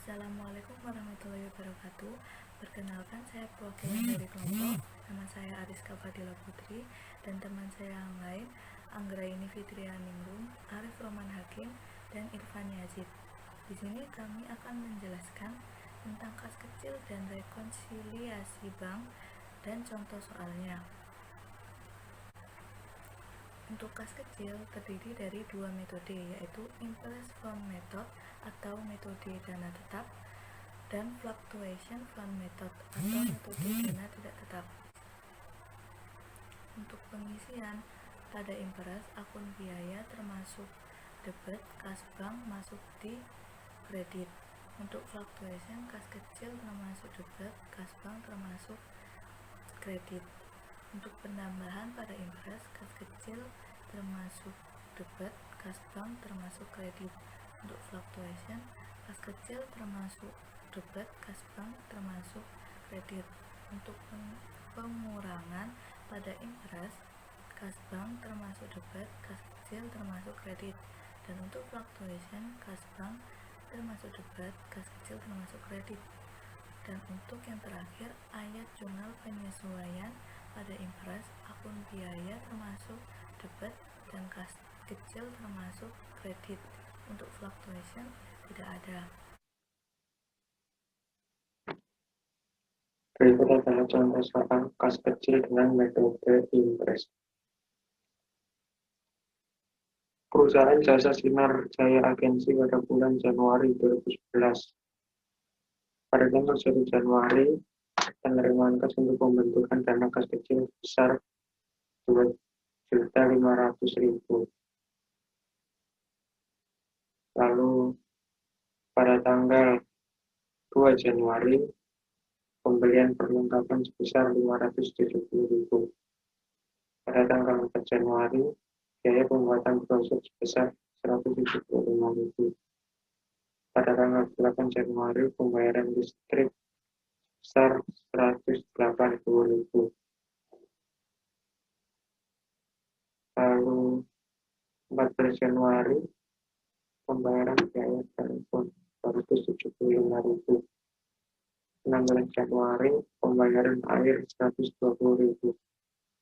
Assalamualaikum warahmatullahi wabarakatuh. Perkenalkan, saya perwakilan dari kelompok. Nama saya Ariska Fadila Putri dan teman saya yang lain, Anggraini Fitrianingrum, Arif Roman Hakim, dan Irfan Yazid. Di sini kami akan menjelaskan tentang kas kecil dan rekonsiliasi bank dan contoh soalnya. Untuk kas kecil terdiri dari dua metode, yaitu interest fund method atau metode dana tetap dan fluctuation fund method atau metode dana tidak tetap. Untuk pengisian pada interest, akun biaya termasuk debit, kas bank masuk di kredit. Untuk fluctuation, kas kecil termasuk debit, kas bank termasuk kredit. Untuk penambahan pada interest, kas kecil termasuk debit, kas bank termasuk kredit. Untuk fluctuation, kas kecil termasuk debit, kas bank termasuk kredit. Untuk pengurangan pada interest, kas bank termasuk debit, kas kecil termasuk kredit. Dan untuk fluctuation, kas bank termasuk debit, kas kecil termasuk kredit. Dan untuk yang terakhir, ayat jurnal penyesuaian pada interest, akun biaya termasuk debit dan kas kecil termasuk kredit. Untuk fluctuation tidak ada. Berikut adalah contoh soal kas kecil dengan metode interest. Perusahaan Jasa Sinar Jaya Agensi pada bulan Januari 2011. Pada tanggal 1 Januari, penerimaan kas untuk pembentukan dana kas kecil besar 2.500.000. Lalu pada tanggal 2 Januari, pembelian perlengkapan sebesar 570.000. Pada tanggal 4 Januari, biaya pembuatan brosur sebesar 175.000. Pada tanggal 8 Januari, pembayaran listrik sebesar 180.000. Lalu 14 Januari, pembayaran biaya telepon 275.000. 16 Januari, pembayaran air 120.000.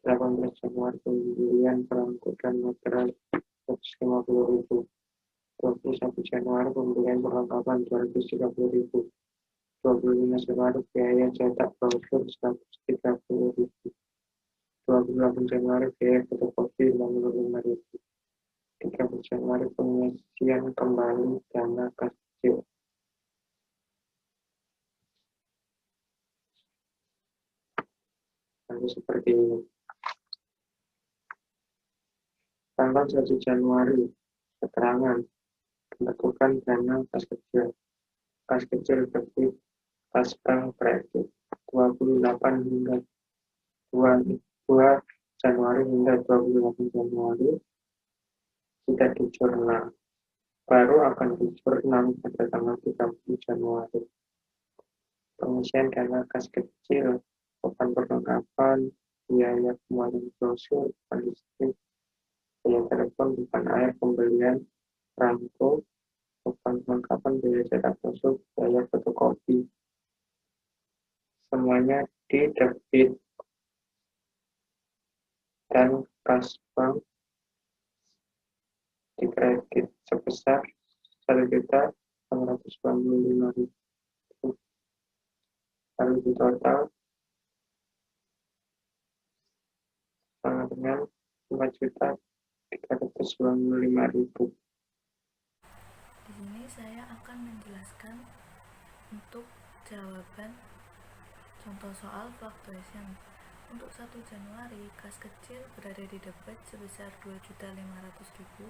18 Januari, pembelian perangko dan materai 150.000. 21 Januari, pembelian perlengkapan 230.000. 25 Januari, biaya cetak brosur 130.000. 28 Januari, biaya fotokopi 65.000. 30 Januari, pengisian kembali dana kas kecil. Lalu seperti ini. Tanggal 1 Januari, keterangan pembentukan dana kas kecil. Kas kecil debit, kas bank kredit 28 hingga 2 Januari hingga 28 Januari tidak di jurnal. Baru akan di jurnal pada tanggal 30 Januari. Pengisian dana kas kecil, beban perlengkapan, biaya pembuatan brosur, beban listrik, biaya telepon, beban air, pembelian perangko, beban perlengkapan, biaya cetak brosur, biaya fotokopi. Semuanya di debit. Dan kas bank di kredit sebesar 1.895.000. Lalu di total sama dengan 4.395.000. Di sini saya akan menjelaskan untuk jawaban contoh soal fluctuation. Untuk 1 Januari, kas kecil berada di debit sebesar 2.500.000,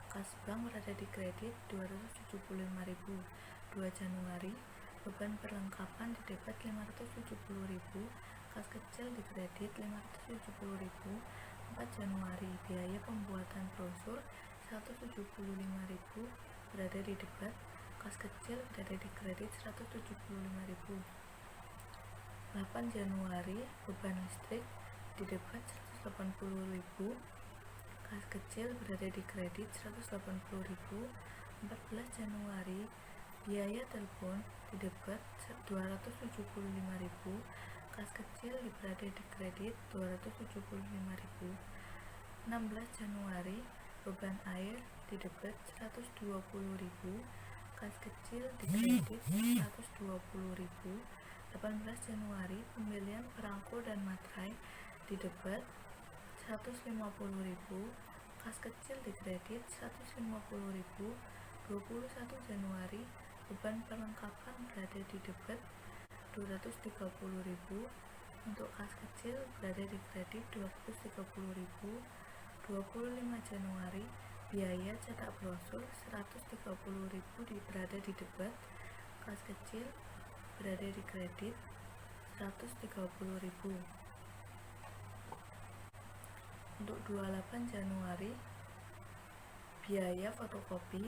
kas bank berada di kredit 275.000. 2 Januari, beban perlengkapan di debit 570.000, kas kecil di kredit 570.000. 4 Januari, biaya pembuatan brosur 175.000 berada di debit, kas kecil berada di kredit 175.000. 8 Januari, beban listrik di debit 180.000, kas kecil berada di kredit 180.000. 14 Januari, Biaya telepon di debit 275.000, kas kecil di berada di kredit 275.000. 16 Januari, beban air di debit 120.000, kas kecil di kredit 120.000. 18 Januari, pembelian perangko dan materai di debit 150.000, kas kecil di kredit 150.000. 21 Januari, beban perlengkapan berada di debit 230.000, untuk kas kecil berada di kredit 230.000. 25 Januari, biaya cetak brosur 130.000 berada di debit, kas kecil berada di kredit 130.000. Untuk 28 Januari, biaya fotokopi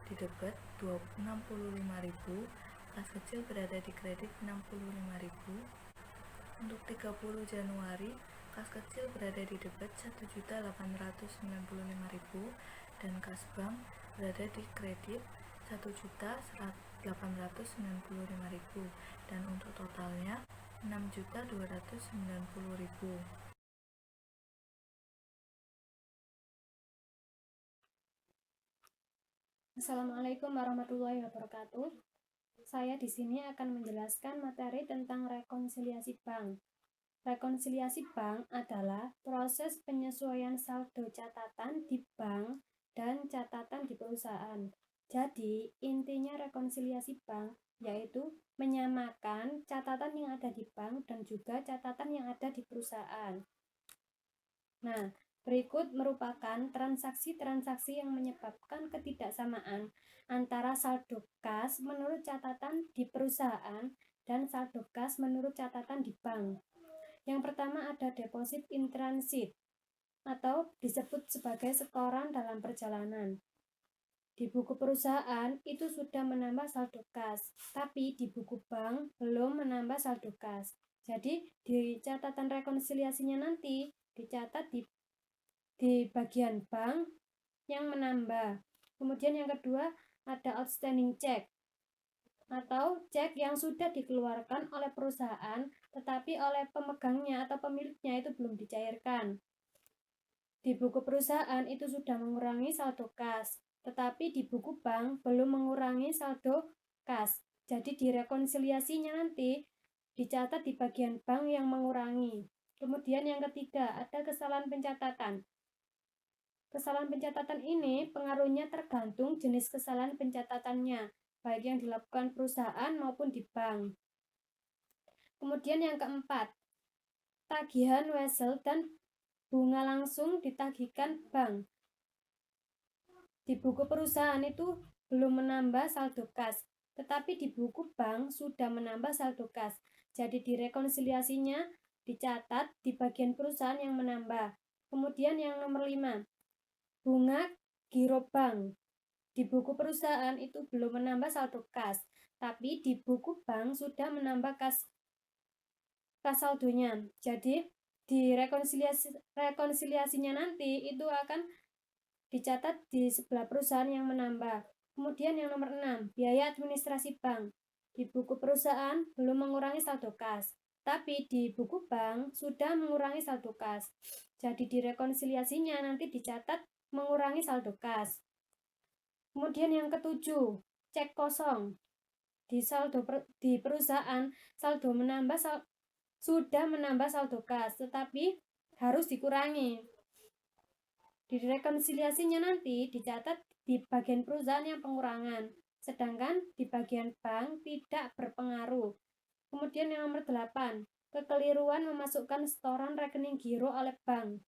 di debit 65.000, kas kecil berada di kredit 65.000. Untuk 30 Januari, kas kecil berada di debit 1.895.000 dan kas bank berada di kredit 1.895.000 dan untuk totalnya 6.290.000. Assalamualaikum warahmatullahi wabarakatuh. Saya di sini akan menjelaskan materi tentang rekonsiliasi bank. Rekonsiliasi bank adalah proses penyesuaian saldo catatan di bank dan catatan di perusahaan. Jadi, intinya rekonsiliasi bank yaitu menyamakan catatan yang ada di bank dan juga catatan yang ada di perusahaan. Nah, berikut merupakan transaksi-transaksi yang menyebabkan ketidaksamaan antara saldo kas menurut catatan di perusahaan dan saldo kas menurut catatan di bank. Yang pertama ada deposit in transit atau disebut sebagai setoran dalam perjalanan. Di buku perusahaan itu sudah menambah saldo kas, tapi di buku bank belum menambah saldo kas. Jadi di catatan rekonsiliasinya nanti dicatat di bagian bank yang menambah. Kemudian yang kedua ada outstanding check atau cek yang sudah dikeluarkan oleh perusahaan tetapi oleh pemegangnya atau pemiliknya itu belum dicairkan. Di buku perusahaan itu sudah mengurangi saldo kas, tetapi di buku bank belum mengurangi saldo kas. Jadi di rekonsiliasinya nanti dicatat di bagian bank yang mengurangi. Kemudian yang ketiga ada kesalahan pencatatan. Kesalahan pencatatan ini pengaruhnya tergantung jenis kesalahan pencatatannya, baik yang dilakukan perusahaan maupun di bank. Kemudian yang keempat, tagihan wesel dan bunga langsung ditagihkan bank. Di buku perusahaan itu belum menambah saldo kas, tetapi di buku bank sudah menambah saldo kas. Jadi di rekonsiliasinya dicatat di bagian perusahaan yang menambah. Kemudian yang nomor 5, bunga giro bank. Di buku perusahaan itu belum menambah saldo kas, tapi di buku bank sudah menambah kas saldonya. Jadi di rekonsiliasinya nanti itu akan dicatat di sebelah perusahaan yang menambah. Kemudian yang nomor 6, biaya administrasi bank. Di buku perusahaan belum mengurangi saldo kas, tapi di buku bank sudah mengurangi saldo kas. Jadi di rekonsiliasinya nanti dicatat mengurangi saldo kas. Kemudian yang ketujuh, cek kosong. Di perusahaan saldo sudah menambah saldo kas, tetapi harus dikurangi. Di rekonsiliasinya nanti dicatat di bagian perusahaan yang pengurangan, sedangkan di bagian bank tidak berpengaruh. Kemudian yang nomor 8, kekeliruan memasukkan setoran rekening giro oleh bank.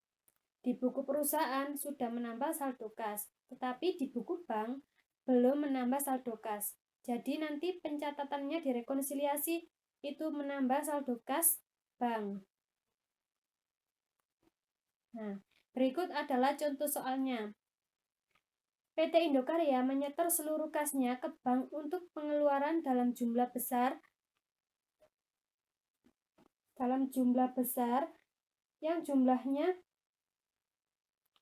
Di buku perusahaan sudah menambah saldo kas, tetapi di buku bank belum menambah saldo kas. Jadi nanti pencatatannya di rekonsiliasi itu menambah saldo kas bank. Nah, berikut adalah contoh soalnya. PT Indokarya menyetor seluruh kasnya ke bank untuk pengeluaran dalam jumlah besar yang jumlahnya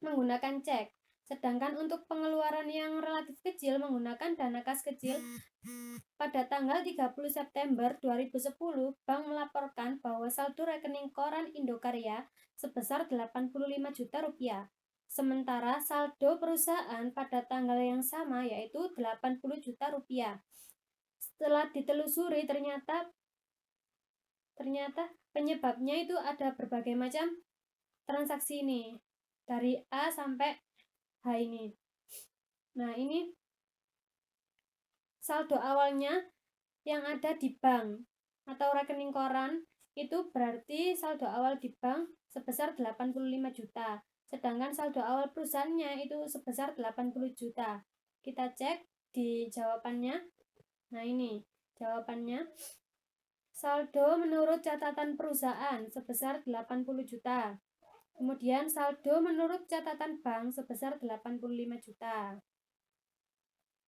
menggunakan cek. Sedangkan untuk pengeluaran yang relatif kecil menggunakan dana kas kecil, pada tanggal 30 September 2010, bank melaporkan bahwa saldo rekening koran Indokarya sebesar 85 juta rupiah. Sementara saldo perusahaan pada tanggal yang sama yaitu 80 juta rupiah. Setelah ditelusuri ternyata penyebabnya itu ada berbagai macam transaksi ini. Dari A sampai H ini. Nah, ini saldo awalnya yang ada di bank atau rekening koran itu berarti saldo awal di bank sebesar 85 juta. Sedangkan saldo awal perusahaannya itu sebesar 80 juta. Kita cek di jawabannya. Nah, ini jawabannya. Saldo menurut catatan perusahaan sebesar 80 juta. Kemudian saldo menurut catatan bank sebesar 85 juta.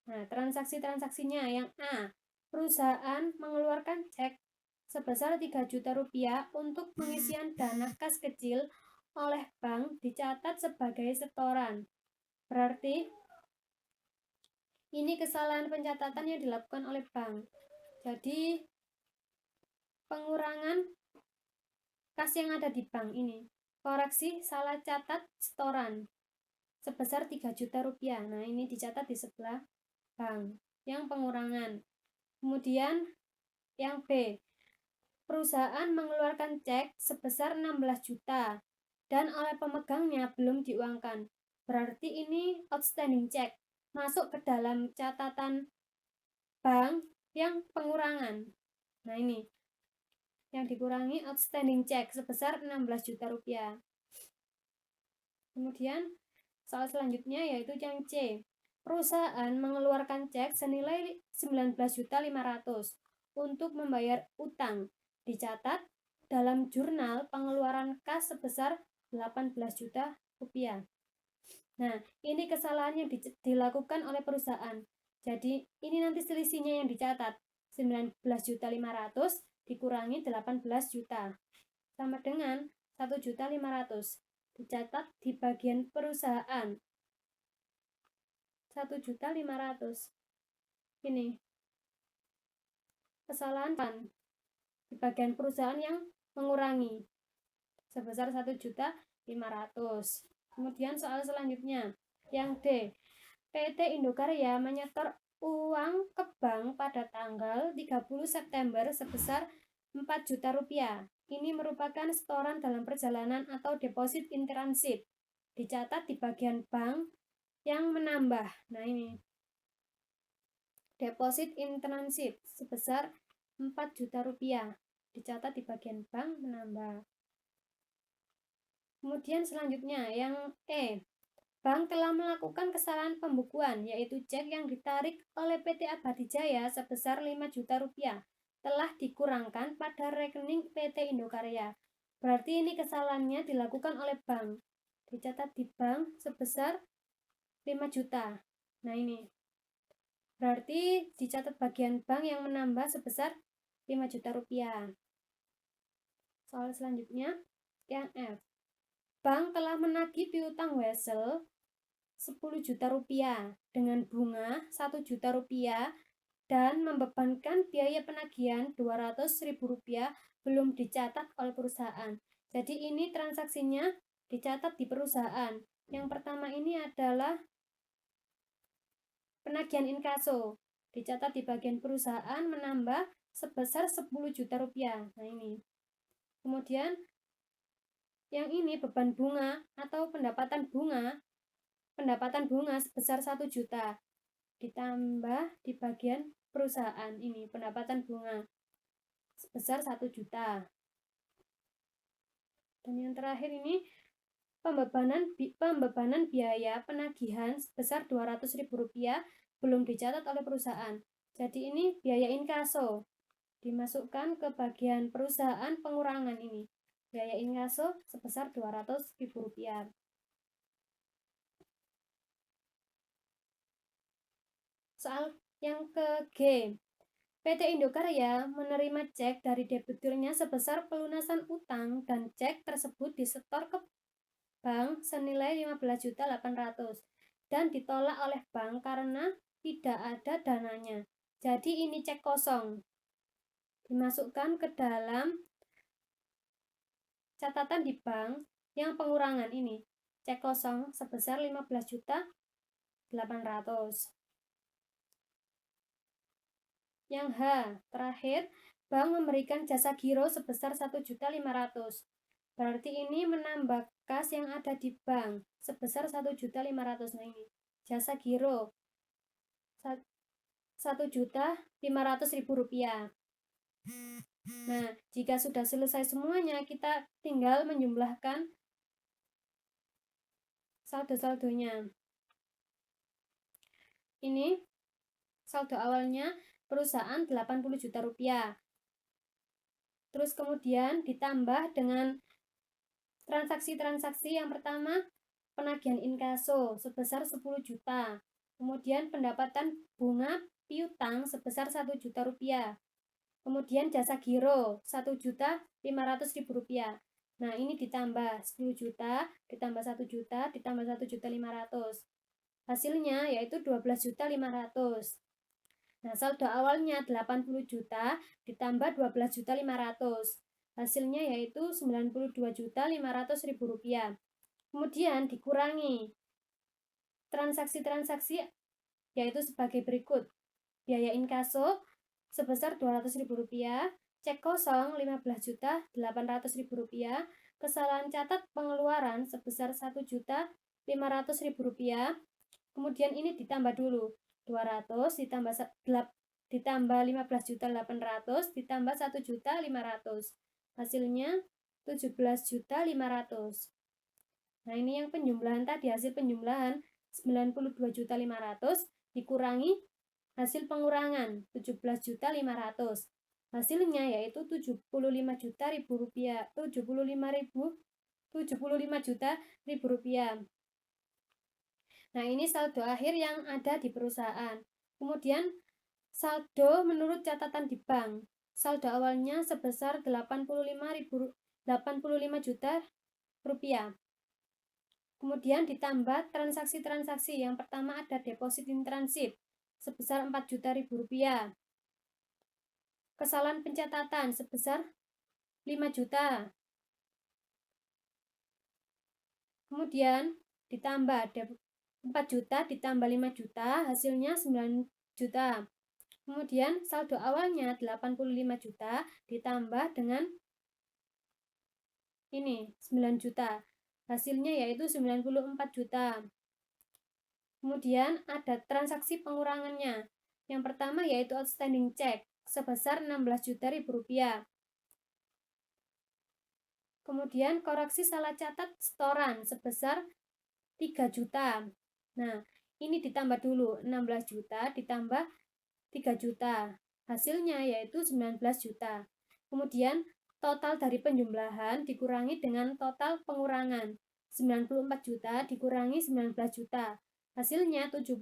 Nah, transaksi-transaksinya yang A, perusahaan mengeluarkan cek sebesar 3 juta rupiah untuk pengisian dana kas kecil oleh bank dicatat sebagai setoran. Berarti ini kesalahan pencatatan yang dilakukan oleh bank. Jadi pengurangan kas yang ada di bank ini. Koreksi salah catat setoran sebesar 3 juta rupiah. Nah, ini dicatat di sebelah bank yang pengurangan. Kemudian yang B, perusahaan mengeluarkan cek sebesar 16 juta dan oleh pemegangnya belum diuangkan. Berarti ini outstanding check masuk ke dalam catatan bank yang pengurangan. Nah, ini yang dikurangi outstanding check sebesar 16 juta rupiah. Kemudian soal selanjutnya yaitu yang C. Perusahaan mengeluarkan cek senilai 19.500.000 untuk membayar utang. Dicatat dalam jurnal pengeluaran kas sebesar 18 juta rupiah. Nah, ini kesalahan yang dilakukan oleh perusahaan. Jadi, ini nanti selisihnya yang dicatat. 19.500.000 dikurangi 18 juta. Sama dengan 1.500.000. Dicatat di bagian perusahaan. 1.500.000. Ini kesalahan di bagian perusahaan yang mengurangi sebesar 1.500.000. Kemudian soal selanjutnya yang D, PT Indokarya menyetor uang ke bank pada tanggal 30 September sebesar 4 juta rupiah. Ini merupakan setoran dalam perjalanan atau deposit in transit. Dicatat di bagian bank yang menambah. Nah, ini deposit in transit sebesar 4 juta rupiah. Dicatat di bagian bank menambah. Kemudian selanjutnya yang E, bank telah melakukan kesalahan pembukuan, yaitu cek yang ditarik oleh PT Abadi Jaya sebesar 5 juta rupiah telah dikurangkan pada rekening PT Indokarya. Berarti ini kesalahannya dilakukan oleh bank. Dicatat di bank sebesar 5 juta. Nah, ini berarti dicatat bagian bank yang menambah sebesar 5 juta rupiah. Soal selanjutnya yang F, bank telah menagih piutang Wesel 10 juta rupiah dengan bunga 1 juta rupiah dan membebankan biaya penagihan 200.000 rupiah belum dicatat oleh perusahaan. Jadi ini transaksinya dicatat di perusahaan. Yang pertama ini adalah penagihan inkaso. Dicatat di bagian perusahaan menambah sebesar 10 juta rupiah. Nah, ini. Kemudian yang ini beban bunga atau pendapatan bunga sebesar 1 juta ditambah di bagian perusahaan ini pendapatan bunga sebesar 1 juta. Dan yang terakhir ini pembebanan biaya penagihan sebesar 200.000 rupiah belum dicatat oleh perusahaan. Jadi ini biaya inkaso dimasukkan ke bagian perusahaan pengurangan ini. Biaya inkaso sebesar 200.000 rupiah. Soal yang ke G, PT Indokarya menerima cek dari debiturnya sebesar pelunasan utang dan cek tersebut disetor ke bank senilai 15.800.000. dan ditolak oleh bank karena tidak ada dananya. Jadi ini cek kosong. Dimasukkan ke dalam catatan di bank yang pengurangan ini. Cek kosong sebesar 15.800.000. Yang H, terakhir, bank memberikan jasa giro sebesar 1.500.000. Berarti ini menambah kas yang ada di bank sebesar 1.500.000. Nah ini jasa giro 1.500.000 rupiah. Nah, jika sudah selesai semuanya, kita tinggal menjumlahkan saldo-saldonya. Ini saldo awalnya perusahaan 80 juta rupiah. Terus kemudian ditambah dengan transaksi-transaksi yang pertama, penagihan inkaso sebesar 10 juta. Kemudian pendapatan bunga piutang sebesar 1 juta rupiah. Kemudian jasa giro 1.500.000 rupiah. Nah ini ditambah 10 juta, ditambah 1 juta, ditambah 1.500.000. Hasilnya yaitu 12.500.000. Nah saldo awalnya 80 juta ditambah 12.500.000. Hasilnya yaitu 92.500.000 rupiah. Kemudian dikurangi transaksi-transaksi yaitu sebagai berikut. Biaya inkaso sebesar 200.000 rupiah, cek kosong 15.800.000 rupiah, kesalahan catat pengeluaran sebesar 1.500.000 rupiah. Kemudian ini ditambah dulu 200 ditambah 15.800 ditambah 1.500.000. Hasilnya 17.500.000. Nah ini yang penjumlahan tadi, hasil penjumlahan 92.500 dikurangi hasil pengurangan 17.500. Hasilnya yaitu 75 juta rupiah. Nah, ini saldo akhir yang ada di perusahaan. Kemudian saldo menurut catatan di bank. Saldo awalnya sebesar 85 juta rupiah. Kemudian ditambah transaksi-transaksi. Yang pertama ada deposit in transit sebesar 4 juta rupiah. Kesalahan pencatatan sebesar 5 juta. Kemudian ditambah 4 juta ditambah 5 juta, hasilnya 9 juta. Kemudian saldo awalnya 85 juta ditambah dengan ini 9 juta. Hasilnya yaitu 94 juta. Kemudian ada transaksi pengurangannya. Yang pertama yaitu outstanding check sebesar 16 juta rupiah. Kemudian koreksi salah catat setoran sebesar 3 juta. Nah, ini ditambah dulu 16 juta ditambah 3 juta. Hasilnya yaitu 19 juta. Kemudian total dari penjumlahan dikurangi dengan total pengurangan. 94 juta dikurangi 19 juta. Hasilnya 75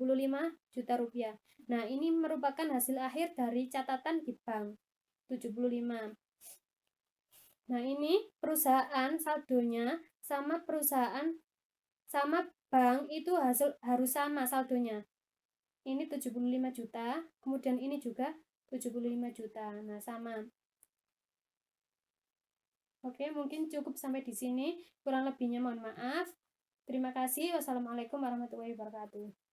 juta rupiah. Nah, ini merupakan hasil akhir dari catatan di bank. 75. Nah, ini perusahaan saldonya sama bank itu harus sama saldonya. Ini 75 juta, kemudian ini juga 75 juta. Nah, sama. Oke, mungkin cukup sampai di sini. Kurang lebihnya mohon maaf. Terima kasih. Wassalamualaikum warahmatullahi wabarakatuh.